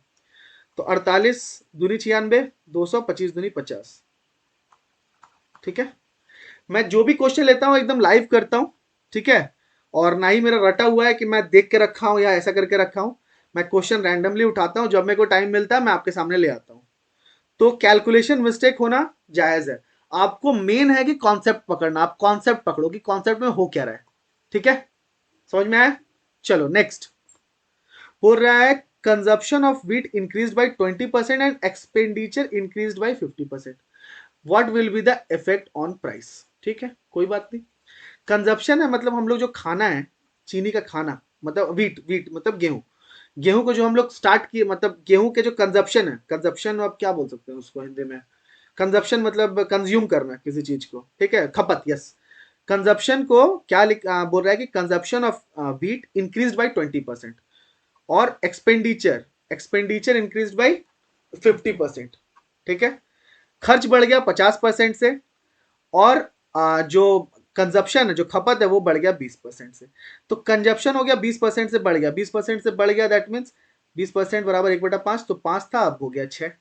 तो 48 दूनी 96, 200, 25 दूनी 50, ठीक है। मैं जो भी क्वेश्चन लेता हूँ एकदम लाइव करता हूँ, ठीक है, और ना ही मेरा रटा हुआ है कि मैं देख के रखा हूँ या ऐसा करके रखा हूँ। मैं क्वेश्चन रैंडमली उठाता हूँ, जब मेरे को टाइम मिलता है मैं आपके सामने ले आता हूँ। तो कैलकुलेशन मिस्टेक होना जायज है, आपको मेन है कि कॉन्सेप्ट पकड़ना, आप कॉन्सेप्ट पकड़ो कि कॉन्सेप्ट में हो क्या रहा है, ठीक है, समझ में आया। चलो नेक्स्ट बोल रहा है, consumption of wheat increase by 20% and expenditure increase by 50%, what will be the effect on price. ठीक है, कोई बात नहीं। कंजप्शन है मतलब हम लोग जो खाना है, चीनी का खाना, मतलब व्हीट, व्हीट मतलब गेहूं, गेहूं को जो हम लोग स्टार्ट किए, मतलब गेहूं के जो कंजप्शन है, कंजप्शन आप क्या बोल सकते हैं उसको हिंदी में, कंजप्शन मतलब कंज्यूम करना किसी चीज को, ठीक है, खपत, यस। कंजप्शन को क्या बोल रहा है कि consumption of wheat increase by 20%, और एक्सपेंडिचर, एक्सपेंडिचर इंक्रीज बाय 50%, ठीक है। खर्च बढ़ गया 50% से, और जो कंजप्शन है, जो खपत है, वो बढ़ गया 20% से। तो कंजप्शन हो गया 20% से बढ़ गया, 20% से बढ़ गया, दैट मीन्स 20% बराबर 1/5, तो 5 था, अब हो गया 6।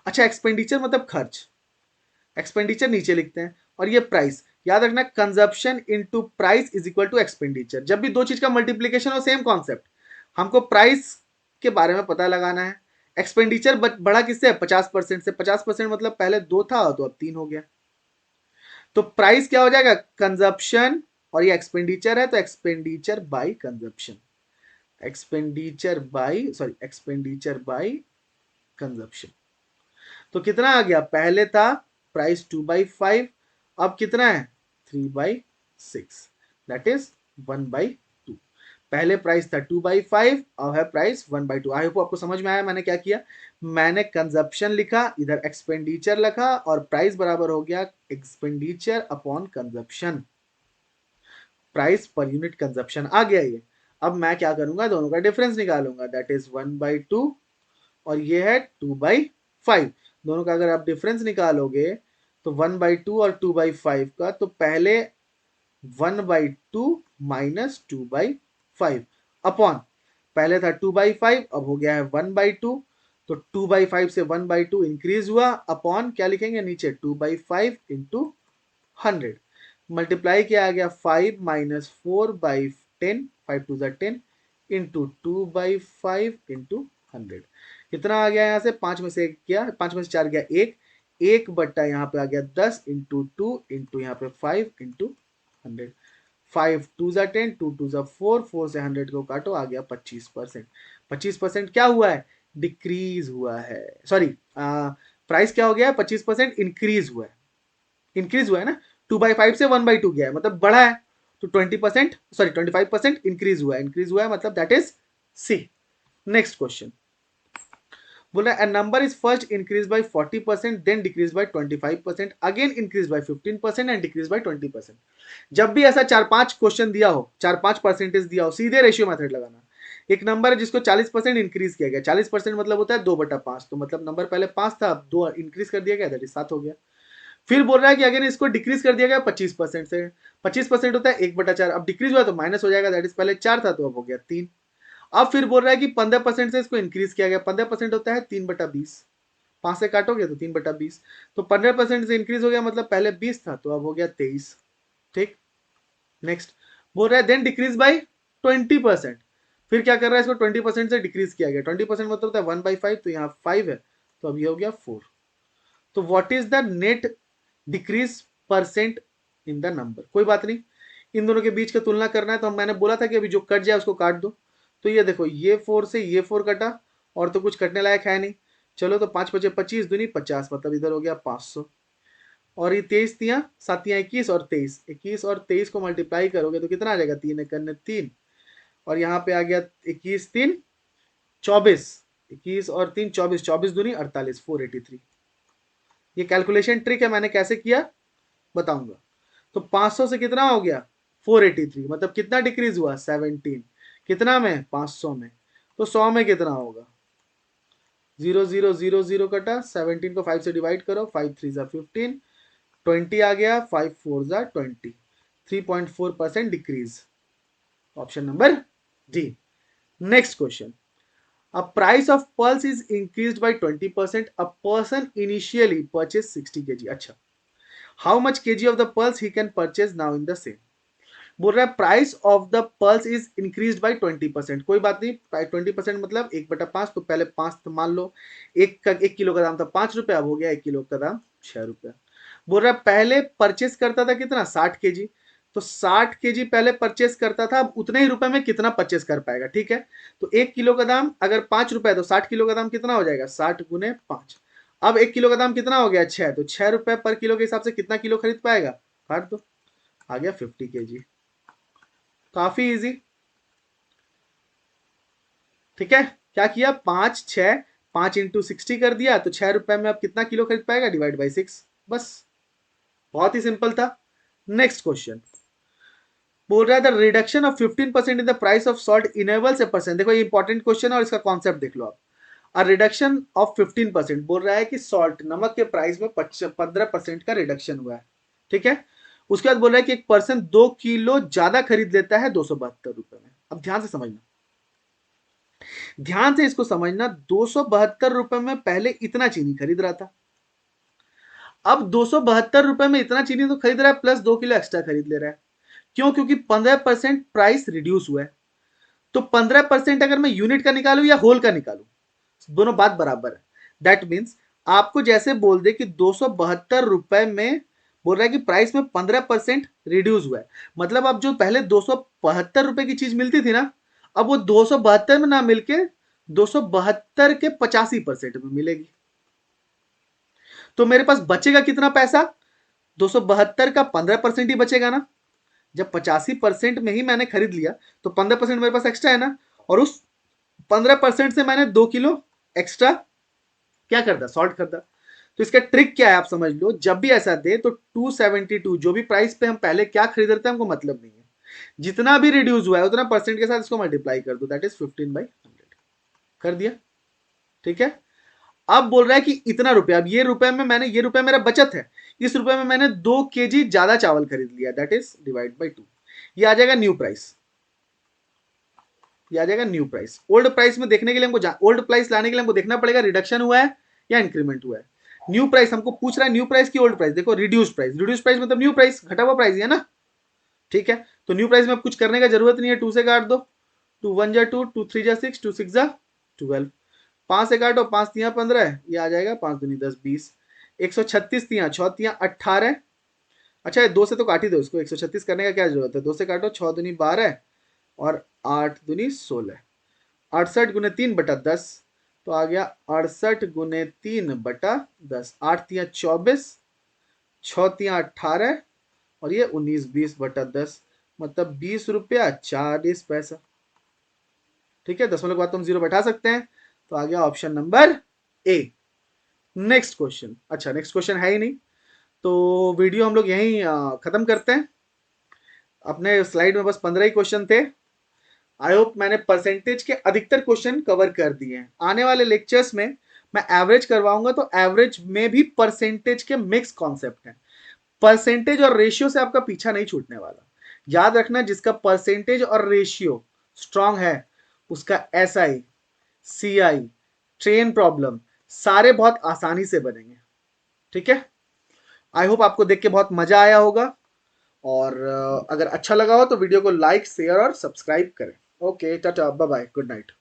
अच्छा, एक्सपेंडिचर मतलब खर्च, एक्सपेंडिचर नीचे लिखते हैं, और ये प्राइस, याद रखना consumption into price is equal to expenditure. जब भी दो चीज का मल्टीप्लीकेशन हो, सेम कॉन्सेप्ट, हमको प्राइस के बारे में पता लगाना है। एक्सपेंडिचर बढ़ा किससे, 50% से, 50% मतलब पहले 2 था तो अब 3 हो गया। तो प्राइस क्या हो जाएगा, कंजप्शन, और ये एक्सपेंडिचर है तो expenditure bye consumption, expenditure bye, sorry expenditure bye consumption. तो कितना आ गया, पहले था प्राइस 2/5, अब कितना है 3/6, दैट इज 1/2। पहले प्राइस था 2/5, अब है प्राइस 1/2। आई होप आपको समझ में आया मैंने क्या किया, मैंने कंजप्शन लिखा, इधर एक्सपेंडिचर लिखा, और प्राइस बराबर हो गया expenditure upon consumption, price per unit consumption आ गया ये। अब मैं क्या करूंगा, दोनों का डिफरेंस निकालूंगा, दैट इज 1/2, और ये है 2/5। दोनों का अगर आप डिफरेंस निकालोगे तो 1/2 और 2/5 का, तो पहले 1/2 माइनस 2/5 अपॉन, पहले था 2/5, अब हो गया है 1/2, तो 2/5 से 1/2 इंक्रीज हुआ, अपॉन क्या लिखेंगे नीचे, 2/5 इंटू 100, मल्टीप्लाई किया आ गया 5 माइनस 4/10, 5 2 10 इंटू 2/5 इंटू 100। कितना आ गया यहाँ से, 5 में से 1 गया, 5 में से 4 गया 1, 1/, यहाँ पे आ गया 10 इंटू 2 इंटू यहाँ पे 5 इंटू 100। 5 2 10, 2 2 4, 4 से 100 को काटो, आ गया 25%। 25% क्या हुआ है, डिक्रीज हुआ है, सॉरी प्राइस क्या हो गया है, 25% इंक्रीज हुआ है, इंक्रीज हुआ है ना, 2/5 से 1/2 गया है, मतलब बढ़ा है, तो 20%, सॉरी 25% इंक्रीज हुआ है, इंक्रीज हुआ है मतलब that is C. Next question बोल रहा है number is first increase by 40%, then decrease by 25%, again increase by 15% and decrease by 20%। जब भी ऐसा 4-5 क्वेश्चन दिया हो, 4-5 परसेंटेज दिया हो, सीधे रेशियो मेथड लगाना। एक नंबर है जिसको 40% इंक्रीज किया गया, 40% मतलब होता है 2/5, तो मतलब नंबर पहले 5 था, 2 इंक्रीज कर दिया गया, दैट इज 7 हो गया। फिर बोल रहा है कि अगर इसको डिक्रीज कर दिया गया 25% से, 25% होता है 1/4, अब डिक्रीज हुआ तो माइनस हो जाएगा, दैट इज पहले 4 था तो अब हो गया 3। अब फिर बोल रहा है कि 15% से इसको इंक्रीज किया गया, 15% होता है 3/20, 5 से काटोगे तो 3/20, तो 15% से इंक्रीज हो गया, मतलब पहले 20 था तो अब हो गया 23। ठीक, नेक्स्ट बोल रहा है देन डिक्रीज बाई 20%। फिर क्या कर रहा है, इसको 20% से डिक्रीज किया गया, 20% मतलब होता है 1/5, तो यहाँ 5 है तो अब ये हो गया 4। तो what is the net decrease percent in the number. कोई बात नहीं, इन दोनों के बीच का तुलना करना है, तो मैंने बोला था कि अभी जो कट जाए उसको काट दो। तो ये देखो, ये 4 से ये 4 कटा, और तो कुछ कटने लायक है नहीं। चलो, तो 5 5 25 दूनी 50, मतलब इधर हो गया 500। और ये 23 तियां 7 तियां 21 और 23, 21 और 23 को मल्टीप्लाई करोगे तो कितना आ जाएगा, 3 एक 3, और यहाँ पे आ गया 21 3 24, 21 और 3 24, 24 दूनी 48, 483। ये कैलकुलेशन ट्रिक है, मैंने कैसे किया बताऊंगा। तो 500 से कितना हो गया 483, मतलब कितना डिक्रीज हुआ 17, कितना में 500 में, तो 100 में कितना होगा 0000 कटा, 17 को 5 से डिवाइड करो, 5 3 जा 15, 20 आ गया, 5 4 जा 20, 3.4% decrease, option number D. Next question, a price of pulse is increased by 20%, a person initially purchased 60 kg। अच्छा, how much kg of the pulse he can purchase now in the same। बोल रहा है price of the pulse is increase by 20%। कोई बात नहीं, 20% मतलब 1/5, तो पहले 5 तो मान लो, 1 किलो का दाम था 5 रुपए, अब हो गया 1 किलो का दाम 6 रुपया। बोल रहा है पहले परचेस करता था कितना 60 kg, तो 60 kg पहले परचेस करता था, अब उतने ही रुपए में कितना परचेस कर पाएगा। ठीक है, तो 1 किलो का दाम अगर 5 रुपए, तो 60 किलो का दाम कितना हो जाएगा 60 गुने 5। अब 1 किलो का दाम कितना हो गया 6, तो 6 रुपए पर किलो के हिसाब से कितना किलो खरीद पाएगा, काट दो, आ गया 50 kg। काफी इजी। ठीक है, क्या किया 5 कर दिया, तो 6 रुपए में अब कितना किलो खरीद पाएगा, डिवाइड बाई 6, बस, बहुत ही सिंपल था। नेक्स्ट क्वेश्चन बोल रहा है the reduction of 15% in the price of salt enables a person. देखो ये इंपॉर्टेंट क्वेश्चन है और इसका कॉन्सेप्ट देख लो आप। अ रिडक्शन ऑफ 15%, बोल रहा है कि सॉल्ट नमक के प्राइस में 15% का रिडक्शन हुआ है। ठीक है, उसके बाद बोल रहा है कि एक पर्सन 2 किलो ज्यादा खरीद लेता है 272 रुपए में। अब ध्यान से समझना, ध्यान से इसको समझना, 272 रुपए में पहले इतना चीनी खरीद रहा था, अब 272 रुपए में इतना चीनी तो खरीद रहा है, प्लस 2 किलो एक्स्ट्रा खरीद ले रहा है। क्यों, क्योंकि 15% प्राइस रिड्यूस हुआ है। तो 15% अगर मैं यूनिट का निकालू या होल का निकालू, दोनों बात बराबर है। दैट मीन्स आपको जैसे बोल दे कि 272 रुपए में, बोल रहा है कि प्राइस में 15% रिड्यूस हुआ है, मतलब अब जो पहले 272 रुपए की चीज मिलती थी ना, अब वो 272 में ना मिलके 272 के 85% में मिलेगी। तो मेरे पास बचेगा कितना पैसा, 272 का 15% ही बचेगा ना। जब 85% में ही मैंने खरीद लिया, तो 15% मेरे पास एक्स्ट्रा है ना, और उस 15% से मैंने 2 किलो एक्स्ट्रा क्या करता, सॉल्ट करता। तो इसका ट्रिक क्या है आप समझ लो, जब भी ऐसा दे तो 272 जो भी प्राइस पे हम पहले क्या खरीद रहे थे हमको मतलब नहीं है, जितना भी रिड्यूस हुआ है उतना परसेंट के साथ इसको मल्टीप्लाई कर दो, दैट इज 15/100 कर दिया। ठीक है, अब बोल रहा है कि इतना रुपया, अब ये रुपए में मैंने, ये रुपया मेरा बचत है, इस रुपए में मैंने 2 kg ज्यादा चावल खरीद लिया, दैट इज डिवाइड बाई 2। ये आ जाएगा न्यू प्राइस, ये आ जाएगा न्यू प्राइस। ओल्ड प्राइस में देखने के लिए हमको, ओल्ड प्राइस लाने के लिए हमको देखना पड़ेगा रिडक्शन हुआ है या इंक्रीमेंट हुआ है। न्यू प्राइस हमको पूछ रहा है, न्यू प्राइस की ओल्ड प्राइस, देखो रिड्यूस प्राइस, रिड्यूस प्राइस मतलब न्यू प्राइस, घटा हुआ प्राइस है ना। ठीक है, तो न्यू प्राइस में कुछ करने का जरूरत नहीं है, 2 से काट दो, 2 1 जा 2, 2 3 जा 6, 2 6 जा 12, 5 से काटो, 5 तियां 15, ये आ जाएगा 5 दूनी 10 20, 136 तियां 6 तियां 18। अच्छा, 2 से तो काट ही दो इसको, 136 करने का क्या जरूरत है, 2 से काटो, 6 दूनी 12 और 8 दूनी 16, 68 × 3/10, तो आ गया 68 × 3/10, 8 तियां 24, 6 तियां 18 और ये 19 20/10, मतलब 20 रुपया 40 पैसा। ठीक है, दशमलव के बाद तुम जीरो बैठा सकते हैं, तो आ गया option number A. Next question, अच्छा नेक्स्ट क्वेश्चन है ही नहीं, तो वीडियो हम लोग यहीं खत्म करते हैं। अपने स्लाइड में बस 15 ही क्वेश्चन थे। आई होप मैंने परसेंटेज के अधिकतर क्वेश्चन कवर कर दिए हैं। आने वाले लेक्चर्स में मैं एवरेज करवाऊंगा, तो एवरेज में भी परसेंटेज के मिक्स कॉन्सेप्ट हैं। परसेंटेज और रेशियो से आपका पीछा नहीं छूटने वाला। याद रखना, जिसका परसेंटेज और रेशियो स्ट्रांग है उसका एसआई, सीआई, ट्रेन प्रॉब्लम सारे बहुत आसानी से बनेंगे। ठीक है, आई होप आपको देख के बहुत मजा आया होगा, और अगर अच्छा लगा हो तो वीडियो को लाइक, शेयर और सब्सक्राइब करें। Okay, tata, bye bye, good night.